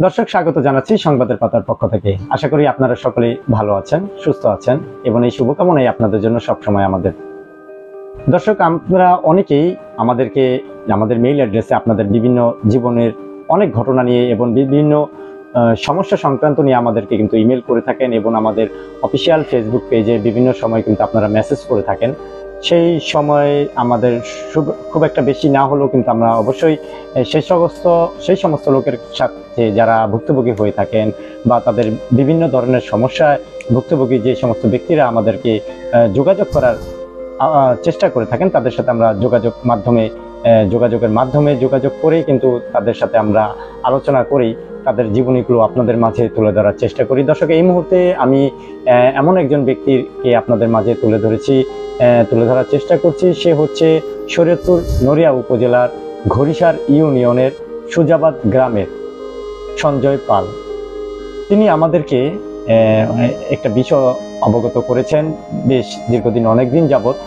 দর্শক স্বাগত জানাচ্ছি সংবাদের পাতার পক্ষ থেকে। আশা করি আপনারা সকলেই ভালো আছেন, সুস্থ আছেন এবং এই শুভকামনাই আপনাদের জন্য সবসময় আমাদের। দর্শক, আমরা অনেকেই আমাদের মেইল অ্যাড্রেসে আপনাদের বিভিন্ন জীবনের অনেক ঘটনা নিয়ে এবং বিভিন্ন সমস্যা সংক্রান্ত নিয়ে আমাদেরকে কিন্তু ইমেল করে থাকেন এবং আমাদের অফিসিয়াল ফেসবুক পেজে বিভিন্ন সময় কিন্তু আপনারা মেসেজ করে থাকেন। সেই সময় আমাদের খুব একটা বেশি না হলেও কিন্তু আমরা অবশ্যই সেই সমস্ত লোকের সাথে যারা ভুক্তভোগী হয়ে থাকেন বা তাদের বিভিন্ন ধরনের সমস্যায় ভুক্তভোগী যে সমস্ত ব্যক্তিরা আমাদেরকে যোগাযোগ করার চেষ্টা করে থাকেন, তাদের সাথে আমরা যোগাযোগের মাধ্যমে যোগাযোগ করেই কিন্তু তাদের সাথে আমরা আলোচনা করি, তাদের জীবনীগুলো আপনাদের মাঝে তুলে ধরার চেষ্টা করি। দর্শক, এই মুহূর্তে আমি এমন একজন ব্যক্তিকে আপনাদের মাঝে তুলে ধরার চেষ্টা করছি। সে হচ্ছে শরীয়তপুর নড়িয়া উপজেলার ঘড়িসার ইউনিয়নের সুজাবাদ গ্রামের সঞ্জয় পাল। তিনি আমাদেরকে একটা বিষয় অবগত করেছেন। বেশ দীর্ঘদিন, অনেকদিন যাবৎ,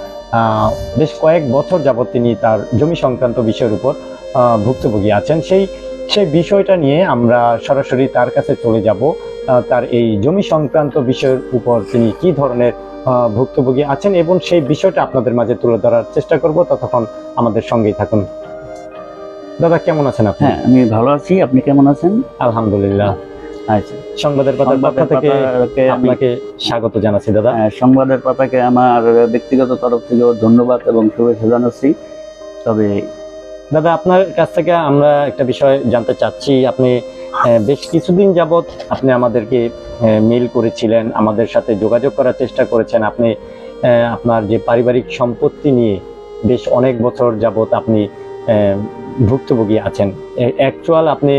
বেশ কয়েক বছর যাবৎ তিনি তার জমি সংক্রান্ত বিষয়ের উপর ভুক্তভোগী আছেন। সেই বিষয়টা নিয়ে আমরা সরাসরি তার কাছে চলে যাব। তার এই জমি সংক্রান্ত বিষয়ের উপর তিনি কি ধরনের ভুক্তভোগী আছেন এবং সেই বিষয়টা আপনাদের মাঝে তুলে ধরার চেষ্টা করব। ততক্ষণ আমাদের সঙ্গেই থাকুন। দাদা, কেমন আছেন আপনি? হ্যাঁ, আমি ভালো আছি। আপনি কেমন আছেন? আলহামদুলিল্লাহ। আচ্ছা, সংবাদের পাতার পক্ষ থেকে আপনাকে স্বাগত জানাচ্ছি দাদা। সংবাদের পাতাকে আমার ব্যক্তিগত তরফ থেকেও ধন্যবাদ এবং শুভেচ্ছা জানাচ্ছি। তবে দাদা, আপনার কাছ থেকে আমরা একটা বিষয় জানতে চাচ্ছি। আপনি বেশ কিছুদিন যাবৎ আপনি আমাদেরকে মেইল করেছিলেন, আমাদের সাথে যোগাযোগ করার চেষ্টা করেছেন। আপনি আপনার যে পারিবারিক সম্পত্তি নিয়ে বেশ অনেক বছর যাবৎ আপনি ভুক্তভোগী আছেন। অ্যাকচুয়াল আপনি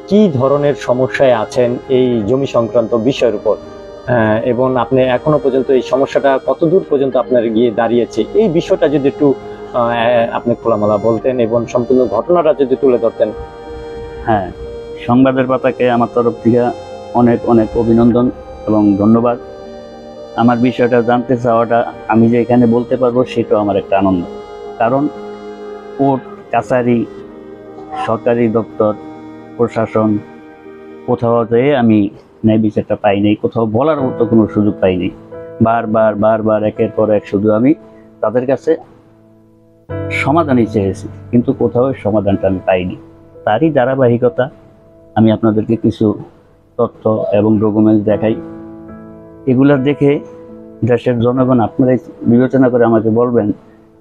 কি ধরনের সমস্যায় আছেন এই জমি সংক্রান্ত বিষয়ের উপর, এবং আপনি এখনো পর্যন্ত এই সমস্যাটা কতদূর পর্যন্ত আপনার গিয়ে দাঁড়িয়েছে, এই বিষয়টা যদি একটু আপনি খোলামেলা বলতেন এবং সম্পূর্ণ ঘটনাটা যদি তুলে ধরতেন। হ্যাঁ, সংবাদের পাতাকে আমার তরফ থেকে অনেক অনেক অভিনন্দন এবং ধন্যবাদ। আমার বিষয়টা জানতে চাওয়াটা, আমি যে এখানে বলতে পারবো সেটাও আমার একটা আনন্দ। কারণ কোর্ট কাছারি, সরকারি দপ্তর, প্রশাসন, কোথাও যেয়ে আমি ন্যায় বিচারটা পাইনি, কোথাও বলার মতো কোনো সুযোগ পাইনি। বারবার একের পর এক শুধু আমি তাদের কাছে সমাধানই চেয়েছি, কিন্তু কোথাও সমাধানটা আমি পাইনি। তারই ধারাবাহিকতা আমি আপনাদেরকে কিছু তথ্য এবং ডকুমেন্টস দেখাই। এগুলা দেখে দেশের জনগণ আপনারাই বিবেচনা করে আমাকে বলবেন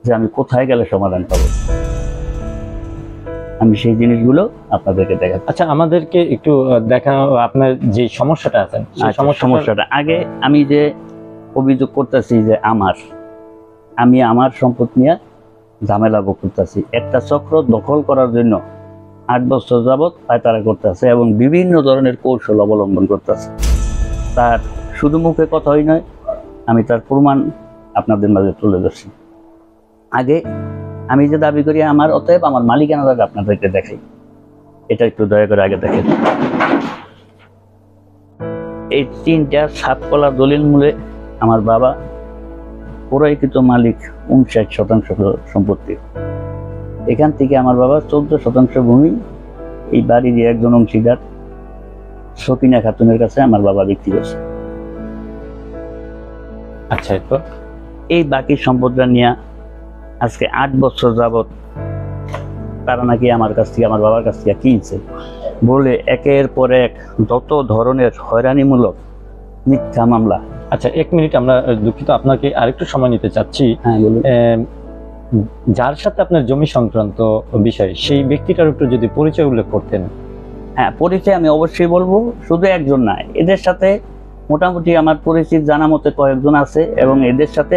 যে আমি কোথায় গেলে সমাধান পাবো। আমি সেই জিনিসগুলো আপনাদেরকে দেখাচ্ছি। আচ্ছা, আমাদেরকে একটু দেখানো আপনার যে সমস্যাটা আছেন। সমস্যাটা আগে আমি যে অভিযোগ করতেছি যে আমি আমার সম্পদ নিয়ে ঝামেলা ভোগ করতেছি। একটা চক্র দখল করার জন্য 8 বছর যাবৎ পায়তারা করতেছে এবং বিভিন্ন ধরনের কৌশল অবলম্বন করতেছে। তার শুধু মুখে কথাই নয়, আমি তার প্রমাণ আপনাদের মাঝে তুলে ধরছি। আগে আমি যে দাবি করি অতএব আমার মালিকানাটা আপনাদেরকে দেখাই। এটা একটু দয়া করে আগে দেখেন। এই 3টা 7 কলা দলিল মূলে আমার বাবা পুরাকৃত মালিক 59% সম্পত্তি। এখান থেকে আমার বাবা 14% ভূমি এই বাড়ির একজন অংশীদার সকিনা খাতুনের কাছে আমার বাবা বিক্রি করছে। আচ্ছা, তো এই বাকি সম্পদটা নিয়ে আজকে 8 বছর যাবৎ তারা নাকি আমার বাবার কাছ থেকে কিনছে বলে একের পর এক যত ধরনের হয়রানিমূলক মিথ্যা মামলা। আচ্ছা, 1 মিনিট, আমরা দুঃখিত, আপনাকে আরেকটু সময় নিতে চাচ্ছি। হ্যাঁ, বলুন। যার সাথে আপনার জমি সংক্রান্ত বিষয়, সেই ব্যক্তিটার একটু যদি পরিচয় উল্লেখ করতেন। হ্যাঁ, পরিচয় আমি অবশ্যই বলবো। শুধু একজন না, এদের সাথে মোটামুটি আমার পরিচিত জানা মতে কয়েকজন আছে এবং এদের সাথে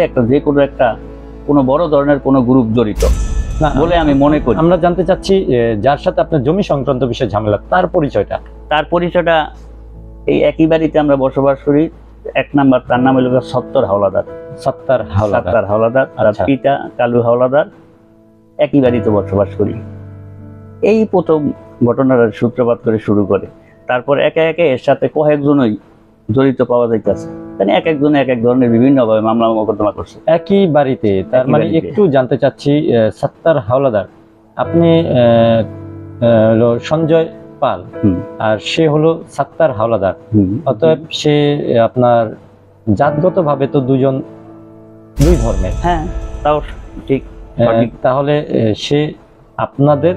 কোনো বড় ধরনের কোনো গ্রুপ জড়িত বলে আমি মনে করি। আমরা জানতে চাচ্ছি যার সাথে আপনার জমি সংক্রান্ত বিষয় ঝামেলা, তার পরিচয়টা এই একই বাড়িতে আমরা বসবাস করি। 1 নাম্বার, তার নাম হলো সত্তর হাওলাদার। আর পিতা কালু হাওলাদার। একই বাড়িতে বসবাস করি। এই প্রথম ঘটনার সূত্রপাত করে শুরু করে, তারপর একে একে এর সাথে কয়েকজনই জড়িত পাওয়া যাইতেছে। এক একজন এক এক ধরনের বিভিন্নভাবে মামলা মোকদ্দমা করছে একই বাড়িতে। তার মানে একটু জানতে চাচ্ছি, সত্তর হাওলাদার, আপনি সঞ্জয় পাল, হুম। আর সে হলো সাত্তার হাওলাদার। অতএব সে আপনার জাতগতভাবে তো দুই ধর্মের। হ্যাঁ, তাও ঠিক। সঠিক। তাহলে সে আপনাদের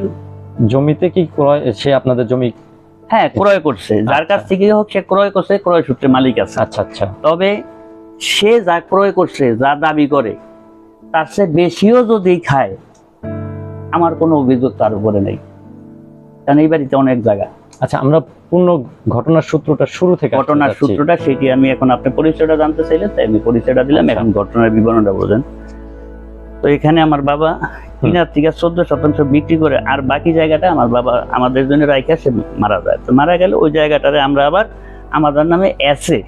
জমিতে কি ক্রয়, সে আপনাদের জমি? হ্যাঁ, ক্রয় করছে, যার কাছ থেকে হোক সে ক্রয় করছে, ক্রয় সূত্রে মালিক আছে। আচ্ছা আচ্ছা। তবে সে যা ক্রয় করছে, যা দাবি করে, তার চেয়ে বেশিও যদি খায়, আমার কোনো অভিযোগ তার উপরে নেই, কারণ এই বাড়িতে অনেক জায়গা। আচ্ছা, আমরা পূর্ণ ঘটনার সূত্রটা শুরু থেকে ঘটনার সূত্রটা সেটি আমি এখন, আপনি পরিচয়টা জানতে চাইলে তাই আমি পরিচয়টা দিলাম। এখন ঘটনার বিবরণটা বলেন। তো এখানে আমার বাবা কিনার থেকে 14% বিক্রি করে, আর বাকি জায়গাটা আমার বাবা আমাদের জন্য রাইখা সে মারা যায়। তো মারা গেলে ওই জায়গাটারে আমরা আবার আমাদের নামে এসে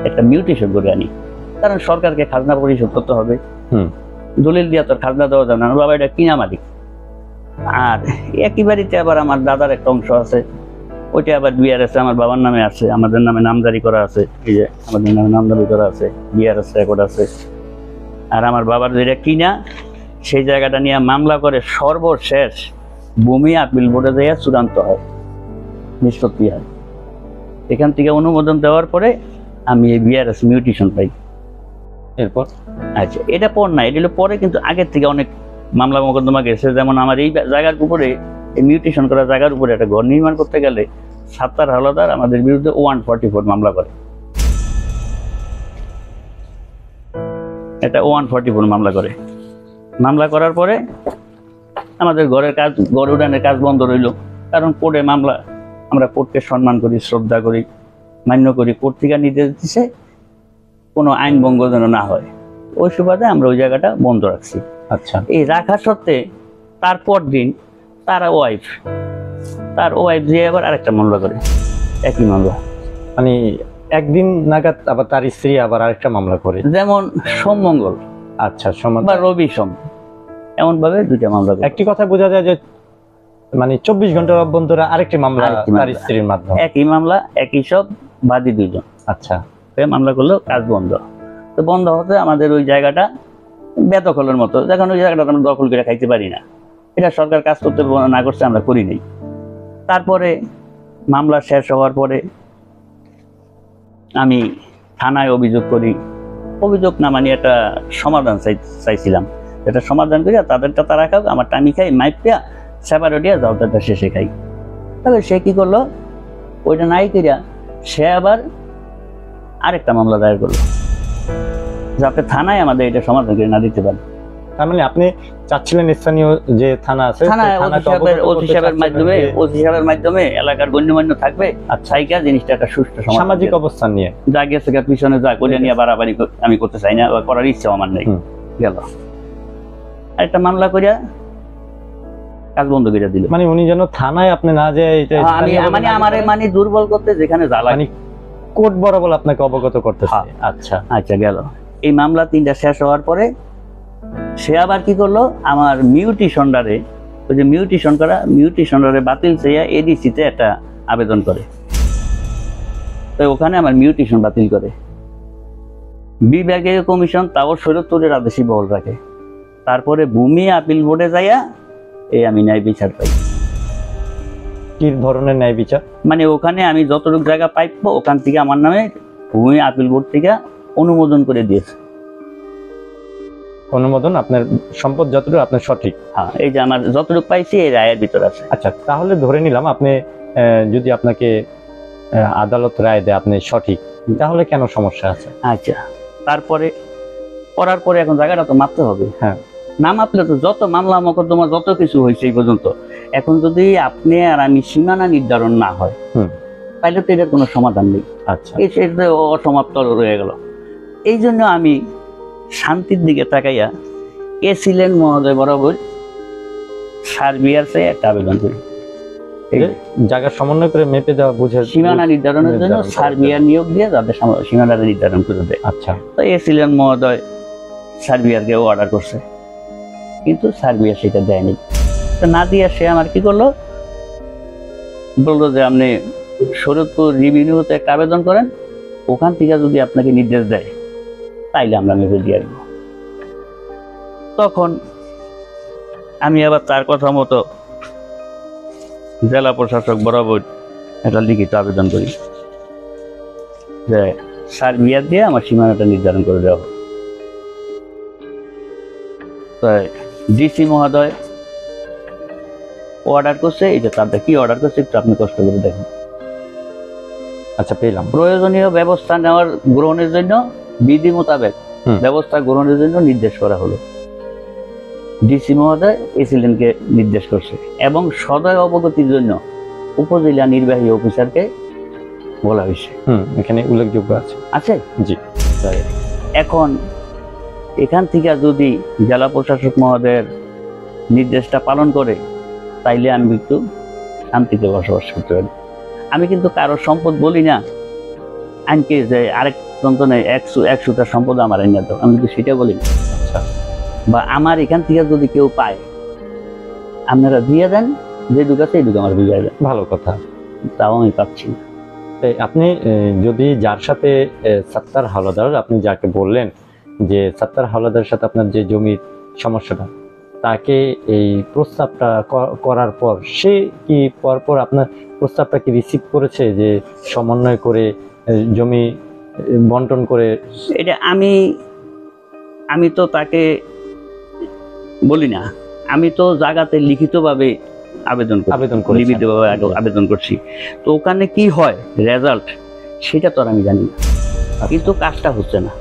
একটা মিউটেশন করে আনি, কারণ সরকারকে খাজনা পরিশোধ করতে হবে। দলিল দিয়া তোর খাজনা দেওয়া যাবে না, আমার বাবা এটা কিনা মালিক। আর একই বাড়িতে আবার আমার দাদার একটা অংশ আছে, ওইটা আবার বিআরএস আমার বাবার নামে আছে, আমাদের নামে নামজারি করা আছে। এই যে আমাদের নামে নামজারি করা আছে, বিআরএস রেকর্ড আছে। আর আমার বাবার যেটা কিনা, সেই জায়গাটা নিয়ে মামলা করে সর্বশেষ ভূমি আপিল বোর্ডে যাইয়া চূড়ান্ত হয়, নিষ্পত্তি হয়। এখান থেকে অনুমোদন দেওয়ার পরে আমি এই বিআরএস মিউটেশন পাই। এরপর আচ্ছা, এটা পর না, এটা হলো পরে, কিন্তু আগের থেকে অনেক মামলা মোকদ্দমা গেছে। যেমন আমার এই জায়গার উপরে, এই মিউটেশন করা জায়গার উপরে একটা ঘর নির্মাণ করতে গেলে সাত্তার হাওলাদার আমাদের বিরুদ্ধে 144 মামলা করে। এটা 144 মামলা করে। মামলা করার পরে আমাদের ঘরের কাজ, ঘর উড়ানের কাজ বন্ধ রইল, কারণ কোর্টে মামলা, আমরা কোর্টকে সম্মান করি, শ্রদ্ধা করি, মান্য করি। কোর্ট থেকে নির্দেশ দিছে কোনো আইন ভঙ্গ যেন না হয়, ওই সুবাদে আমরা ওই জায়গাটা বন্ধ রাখছি। আচ্ছা। এই রাখা সত্ত্বে তারপর দিন তার ওয়াইফ যে আবার আরেকটা মামলা করে, একই মামলা। মানে একদিন নাগাদ আবার তার স্ত্রী আবার আরেকটা মামলা করে, যেমন সোমমঙ্গল, আচ্ছা, সমান বা রবি সোম, এমন ভাবে দুইটা মামলা করে। একটি কথা বোঝা যায় যে মানে 24 ঘন্টার অভ্যন্তরে আরেকটি মামলা তার স্ত্রীর মাধ্যমে, একই মামলা, একই সব বাদী দুইজন। আচ্ছা, মামলা করলো, কাজ বন্ধ। তো বন্ধ হতে আমাদের ওই জায়গাটা বেদখলের মতো, যখন ওই জায়গাটা আমরা দখল করে খাইতে পারি না, এটা সরকার কাজ করতে না করছে, আমরা করি নাই। তারপরে মামলা শেষ হওয়ার পরে আমি থানায় অভিযোগ করি। অভিযোগ না মানে একটা সমাধান চাইছিলাম, এটা সমাধান করিয়া তাদেরটা তারা খাও, আমারটা আমি খাই, মাইপিয়া সেপারেটিয়া জলটা শেষে খাই। তবে সে কি করলো, ওইটা নাই করিয়া সে আবার আরেকটা মামলা দায়ের করলো, যাতে থানায় আমাদের এটা সমাধান করে না দিতে পারে। তার মানে আপনি চাচ্ছিলেন স্থানীয় যে থানা আছে, ওসি সাহেবের মাধ্যমে এলাকার গণ্যমান্য থাকবে, আচ্ছা, জিনিসটা একটা সুষ্ঠু সামাজিক অবস্থান নিয়ে যা গেছে পিছনে যা করে নিয়ে বাড়াবাড়ি আমি করতে চাই না, করার ইচ্ছা আমার নেই। গেল একটা মামলা করিয়া কাজ বন্ধ করে দিল। মানে উনি যেন থানায় আপনি না যায়, মানে দুর্বল করতে, যেখানে জ্বালা কোর্ট বরাবর আপনাকে অবগত করতেছে। আচ্ছা আচ্ছা, গেল এই মামলা 3টা শেষ হওয়ার পরে সে আবার কি করলো, আমার মিউটেশনটারে, ওই যে মিউটেশনটারে বাতিল চেয়ে এডিসিতে একটা আবেদন করে। তো ওখানে আমার মিউটেশন বাতিল করে। বিভাগীয় কমিশন তাও শরীয়তের আদেশই বহাল রাখে। তারপরে ভূমি আপিল বোর্ডে যাইয়া আমি ন্যায় বিচার পাই। কি ধরনের ন্যায় বিচার? মানে ওখানে আমি যতটুকু জায়গা পাইবো, ওখান থেকে আমার নামে ভূমি আপিল বোর্ড থেকে অনুমোদন করে দিয়েছে। অনুমোদন, আপনার সম্পদ যতটুকু আপনার সঠিক। হ্যাঁ, এই যে আমার যতটুকু পাইছি এই রায়ের ভিতর আছে। আচ্ছা, তাহলে ধরে নিলাম আপনি যদি আপনাকে আদালত রায় দেয় আপনি সঠিক, তাহলে কেন সমস্যা আছে? আচ্ছা, তারপরে করার পরে এখন জায়গাটা তো মাপতে হবে। হ্যাঁ, না মাপলে তো যত মামলা মোকদ্দমা যত কিছু হয়েছে এই পর্যন্ত, এখন যদি আপনি আর আমি সীমানা নির্ধারণ না হয়, তাহলে তো এটার কোনো সমাধান নেই। আচ্ছা, এটা অসমাপ্ত রয়ে গেল। এই জন্য আমি শান্তির দিকে তাকাইয়া এসিলেন মহোদয় বরাবর সার্বিয়ার চেয়ে একটা আবেদন করি, জায়গা সমন্বয় করে মেপে দেওয়া, বুঝে সীমানা নির্ধারণের জন্য সার্বিয়ার নিয়োগ দিয়ে যাদের সীমানাটা নির্ধারণ করে দেয়। আচ্ছা, তো এসিলেন মহোদয় সার্বিয়ারকে অর্ডার করছে, কিন্তু সার্বিয়া সেটা দেয়নি। তো না দিয়ে সে আমার কি করলো, বললো যে আপনি শরীয়তপুর রিভিনিউতে একটা আবেদন করেন, ওখান থেকে যদি আপনাকে নির্দেশ দেয় তাইলে আমরা মেপে দিয়ে আসবো। তখন আমি আবার তার কথা মতো জেলা প্রশাসক বরাবর একটা লিখিত আবেদন করি যে সার্বিয়া দিয়ে আমার সীমানাটা নির্ধারণ করে দেওয়া হোক। তাই ডিসি মহোদয় অর্ডার করছে, এই যে তাদের কি অর্ডার করছে একটু আপনি কষ্ট করে দেখেন। আচ্ছা, পেলাম। প্রয়োজনীয় ব্যবস্থা নেওয়ার গ্রহণের জন্য বিধি মোতাবেক ব্যবস্থা গ্রহণের জন্য নির্দেশ করা হলো। ডিসি মহোদয় এসিলেনকে নির্দেশ করছে এবং সদয় অবগতির জন্য উপজেলা নির্বাহী অফিসারকে বলা হয়েছে। এখানে উল্লেখযোগ্য আছে। আছে? জি। এখন এখান থেকে যদি জেলা প্রশাসক মহোদয়ের নির্দেশটা পালন করে তাইলে আমি একটু শান্তিতে বসবাস করতে পারি। আমি কিন্তু কারোর সম্পদ বলি না আইনকে যে আরেক যন্ত্রণায় 100টা সম্পদ আমার আইন দাও, আমি কিন্তু সেটা বলি না। আচ্ছা। বা আমার এখান থেকে যদি কেউ পায় আপনারা দিয়ে দেন, যে দুটো আছে এই দুটো আমার বুঝাই দেন। ভালো কথা। তাও আমি পাচ্ছি না। আপনি যদি যার সাথে সত্তার হাওলাদার, আপনি যাকে বললেন যে সত্তার হাওলাদারের সাথে আপনার যে জমির সমস্যাটা, তাকে এই প্রস্তাবটা করার পর সে কি পরপর আপনার প্রস্তাবটা কি রিসিভ করেছে যে সমন্বয় করে জমি বন্টন করে? এটা আমি তো তাকে বলি না, আমি তো জায়গাতে লিখিতভাবে আবেদন করি, লিখিতভাবে আবেদন করছি। তো ওখানে কি হয় রেজাল্ট সেটা তো আর আমি জানি না, কিন্তু কাজটা হচ্ছে না।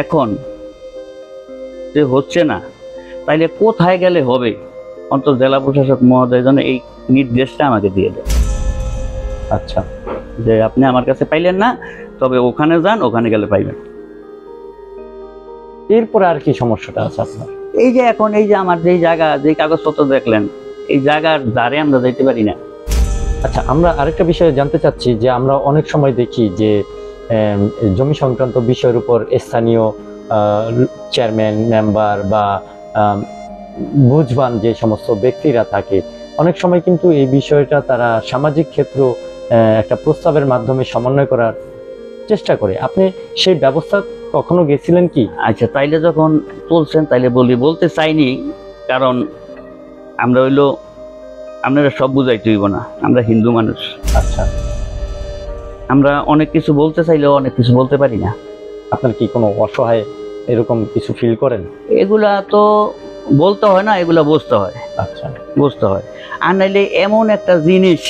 এখন যে হচ্ছে না তাইলে কোথায় গেলে হবে? অন্তত জেলা প্রশাসক মহোদয় যেন এই নির্দেশটা আমাকে দিয়ে দেয়। আচ্ছা, যে আপনি আমার কাছে পাইলেন না, তবে ওখানে যান, ওখানে গেলে পাইবেন। এরপরে আর কি সমস্যাটা আছে আপনার? এই যে এখন এই যে আমার যেই জায়গা, যে কাগজপত্র দেখলেন, এই জায়গার দ্বারে আমরা যাইতে পারি না। আচ্ছা, আমরা আরেকটা বিষয়ে জানতে চাচ্ছি যে আমরা অনেক সময় দেখি যে জমি সংক্রান্ত বিষয়ের উপর স্থানীয় চেয়ারম্যান, মেম্বার বা বুঝবান যে সমস্ত ব্যক্তিরা থাকে, অনেক সময় কিন্তু এই বিষয়টা তারা সামাজিক ক্ষেত্র একটা প্রস্তাবের মাধ্যমে সমন্বয় করার চেষ্টা করে। আপনি সেই ব্যবস্থা কখনো গেছিলেন কি? আচ্ছা, তাইলে যখন বলছেন তাইলে বলতে চাইনি, কারণ আমরা হইলো আপনারা সব বুঝাইতে হইব না, আমরা হিন্দু মানুষ। আচ্ছা, আমরা অনেক কিছু বলতে চাইলেও অনেক কিছু বলতে পারি না। আপনার কি কোনো অসহায় এরকম কিছু ফিল করেন? এগুলা তো বলতে হয় না, এগুলা বুঝতে হয়। আচ্ছা, বুঝতে হয়। আর নাইলে এমন একটা জিনিস,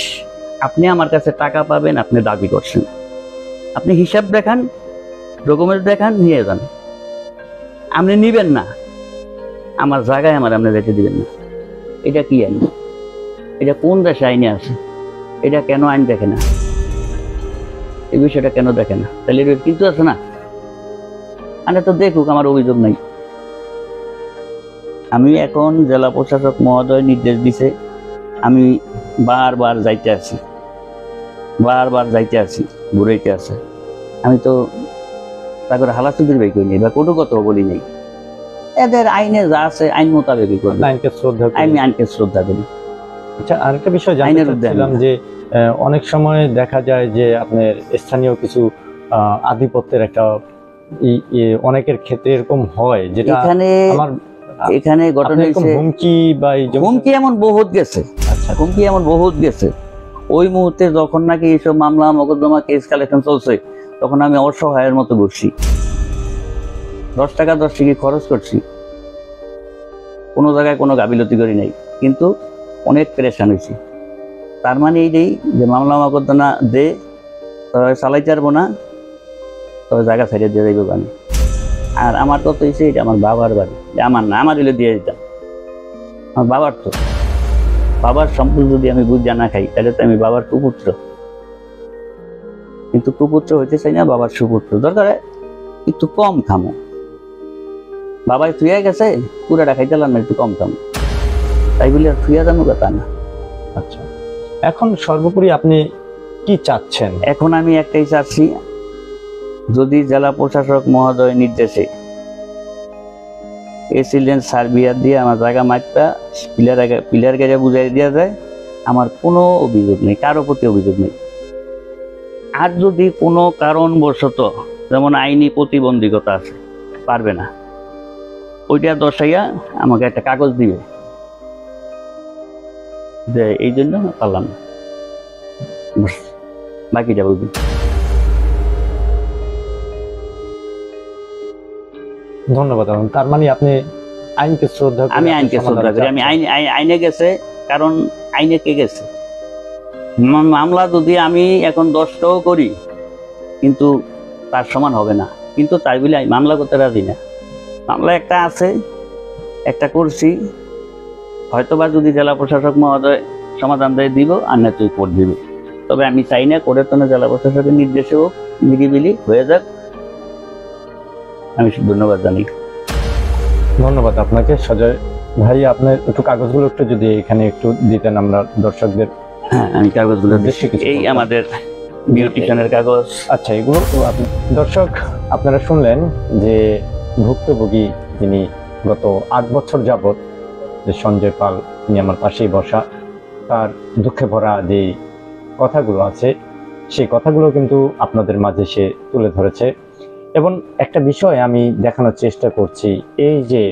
আপনি আমার কাছে টাকা পাবেন, আপনি দাবি করছেন, আপনি হিসাব দেখান, ডকুমেন্ট দেখান, নিয়ে যান। আপনি নিবেন না, আমার জায়গায় আপনি যেতে দিবেন না। এটা কি আইন? এটা কোন দেশে আইনে আছে? এটা কেন আইন দেখে না? এই বিষয়টা কেন দেখে না? তাহলে এর কিন্তু আছে না, আরে তো দেখুক, আমার অভিযোগ নাই। আমি এখন জেলা প্রশাসক মহোদয় নির্দেশ দিছে, আমি বারবার যাইতে আছি, ঘুরাইতে আছে। আমি তো তারপরে হালাচুদির বাই করি নাই বা কোনো কথা বলি নাই। এদের আইনে যা আছে আইন মোতাবেকই করি, আমি আইনকে শ্রদ্ধা করি। আচ্ছা, আরেকটা বিষয় জানতে চাচ্ছিলাম যে অনেক সময় দেখা যায় যে আপনার স্থানীয় কিছু আধিপত্যের একটা অনেকের ক্ষেত্রে এরকম হয়, যেটা এখানে ঘটনা হুমকি এমন বহুত গেছে। আচ্ছা, হুমকি এমন বহুত গেছে। ওই মুহূর্তে যখন নাকি এইসব মামলা মোকদ্দমা কেস কালেকশন চলছে, তখন আমি অসহায়ের মতো ঘুরছি, 10 টাকা 10 টাকা খরচ করছি, কোনো জায়গায় কোনো গাফিলতি করি নাই, কিন্তু অনেক পেরেশান হয়েছি। তার মানে এইটাই যে মামলা মোকদ্দমা দে, তবে চালাইতে পারবো না, তবে জায়গা ছেড়ে দিয়ে যাইব আমি। আর আমার কথা হয়েছে এটা আমার বাবার বাড়ি, আমার না, আমার হলে দিয়ে দিতাম। আমার বাবার তো, বাবার সম্পদ যদি আমি বুঝা না খাই তাহলে তো আমি বাবার কুপুত্র, কিন্তু কুপুত্র হইতে চাই না, বাবার সুপুত্র। দরকার একটু কম খামো, বাবাই থুয়া গেছে পুরাটা খাইতে না, একটু কম খামো, তাই বলে আর থুয়া জানো কথা না। আচ্ছা, এখন সর্বোপরি আপনি কি চাচ্ছেন? এখন আমি একটাই চাচ্ছি, যদি জেলা প্রশাসক মহোদয় নির্দেশে এসিলেন্স সার্বিয়া দিয়ে আমার জায়গা মাইপা পিলার গাড়ি বুঝাই দেওয়া যায়, আমার কোনো অভিযোগ নেই, কারো প্রতি অভিযোগ নেই। আর যদি কোনো কারণবশত, যেমন আইনি প্রতিবন্ধকতা আছে, পারবে না, ওইটা দর্শাইয়া আমাকে একটা কাগজ দিবে, যে এই জন্য পারলাম না। ব্যাস, বাকিটা বলবেন। ধন্যবাদ। তার মানে আপনি আইনকে শ্রদ্ধা করে আমি আপনি আইনকে সমাধান শ্রদ্ধা করি। আমি চাচ্ছেন। আইনে গেছে, কারণ আইনে কে গেছে। মামলা যদি আমি এখন 10টাও করি, কিন্তু তার সমান হবে না। কিন্তু তাই বলে আমি মামলা করতে রাজি না। মামলা একটা আছে, একটা করছি, হয়তোবা যদি জেলা প্রশাসক মহোদয় সমাধান দেয় দিব, আর না তুই কোর্ট দিবি। তবে আমি চাই না কোর্টের তো জেলা প্রশাসকের নির্দেশে হোক, নিরিবিলি হয়ে যাক। আমি ধন্যবাদ জানাই। ধন্যবাদ আপনাকে সজয় ভাই। আপনার একটু কাগজগুলো একটু যদি এখানে একটু দিতেন আমরা দর্শকদের। হ্যাঁ, আমি কাগজগুলো বেশি কিছু এই বলতাম। আমাদের বিউটিশিয়ানের কাগজ। আচ্ছা, এগুলো দর্শক আপনারা শুনলেন যে ভুক্তভোগী যিনি গত 8 বছর যাবৎ, যে সঞ্জয় পাল, তিনি আমার পাশেই বসা, তার দুঃখে ভরা যে কথাগুলো আছে সেই কথাগুলো কিন্তু আপনাদের মাঝে সে তুলে ধরেছে। এবং একটা বিষয় আমি দেখানোর চেষ্টা করছি, এই যে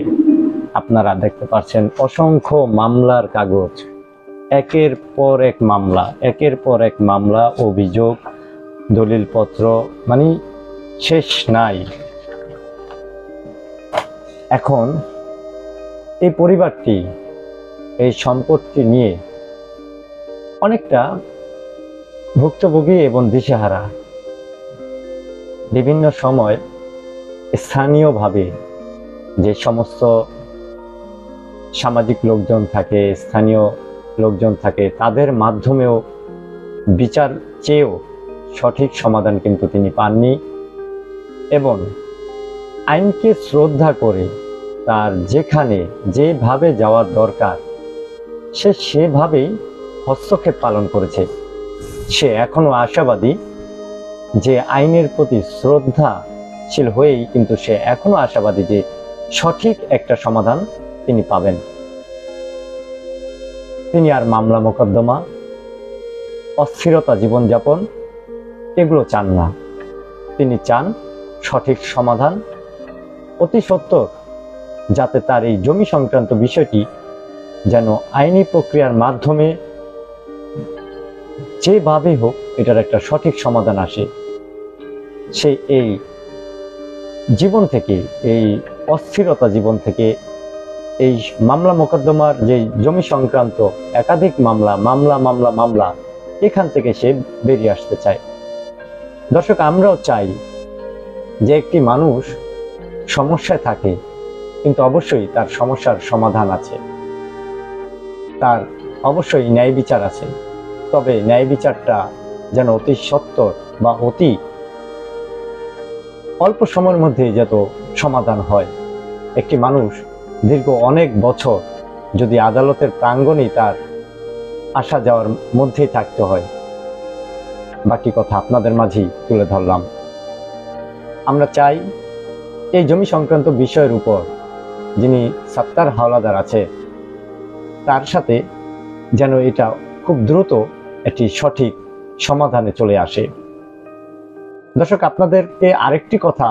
আপনারা দেখতে পাচ্ছেন অসংখ্য মামলার কাগজ, একের পর এক মামলা, একের পর এক মামলা, অভিযোগ, দলিলপত্র, মানে শেষ নাই। এখন এই পরিবারটি এই সম্পত্তি নিয়ে অনেকটা ভুক্তভোগী এবং দিশেহারা। বিভিন্ন সময় স্থানীয়ভাবে যে সমস্ত সামাজিক লোকজন থাকে, স্থানীয় লোকজন থাকে, তাদের মাধ্যমেও বিচার চেয়েও সঠিক সমাধান কিন্তু তিনি পাননি। এবং আইনকে শ্রদ্ধা করে তার যেখানে যেভাবে যাওয়ার দরকার সে সেভাবেই হস্তক্ষেপ পালন করেছে। সে এখনো আশাবাদী যে আইনের প্রতি শ্রদ্ধাশীল হয়েই কিন্তু সে এখনো আশাবাদী যে সঠিক একটা সমাধান তিনি পাবেন। তিনি আর মামলা মোকদ্দমা, অস্থিরতা জীবনযাপন এগুলো চান না। তিনি চান সঠিক সমাধান, অতি সত্বর, যাতে তার এই জমি সংক্রান্ত বিষয়টি যেন আইনি প্রক্রিয়ার মাধ্যমে যেভাবে হোক এটার একটা সঠিক সমাধান আসে। সে এই জীবন থেকে, এই অস্থিরতা জীবন থেকে, এই মামলা মোকদ্দমার যে জমি সংক্রান্ত একাধিক মামলা মামলা মামলা মামলা এখান থেকে সে বেরিয়ে আসতে চায়। দর্শক, আমরাও চাই যে একটি মানুষ সমস্যায় থাকে, কিন্তু অবশ্যই তার সমস্যার সমাধান আছে, তার অবশ্যই ন্যায় বিচার আছে। তবে ন্যায় বিচারটা যেন অতি সত্বর বা অতি অল্প সময়ের মধ্যে যত সমাধান হয়। একটি মানুষ দীর্ঘ অনেক বছর যদি আদালতের প্রাঙ্গণেই তার আসা যাওয়ার মধ্যেই থাকতে হয়। বাকি কথা আপনাদের মাঝেই তুলে ধরলাম। আমরা চাই এই জমি সংক্রান্ত বিষয়ের উপর যিনি সাত্তার হাওলাদার আছে তার সাথে যেন এটা খুব দ্রুত একটি সঠিক সমাধানে চলে আসে। দর্শক, আপনাদেরকে আরেকটি কথা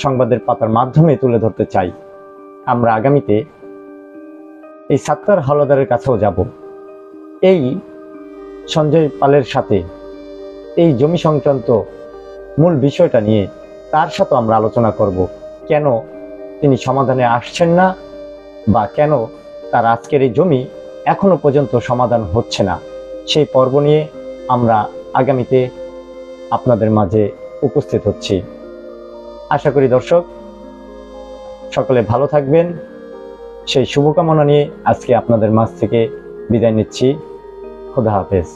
সংবাদের পাতার মাধ্যমে তুলে ধরতে চাই। আমরা আগামীতে এই সাত্তার হাওলাদারের কাছেও যাব। এই সঞ্জয় পালের সাথে এই জমি সংক্রান্ত মূল বিষয়টা নিয়ে তার সাথে আমরা আলোচনা করব। কেন তিনি সমাধানে আসছেন না, বা কেন তার আজকের এই জমি এখনো পর্যন্ত সমাধান হচ্ছে না, সেই পর্ব নিয়ে আমরা আগামীতে আপনাদের মাঝে উপস্থিত হচ্ছি। আশা করি দর্শক সকলে ভালো থাকবেন, সেই শুভকামনা নিয়ে আজকে আপনাদের মাঝ থেকে বিদায় নিচ্ছি। খোদা হাফেজ।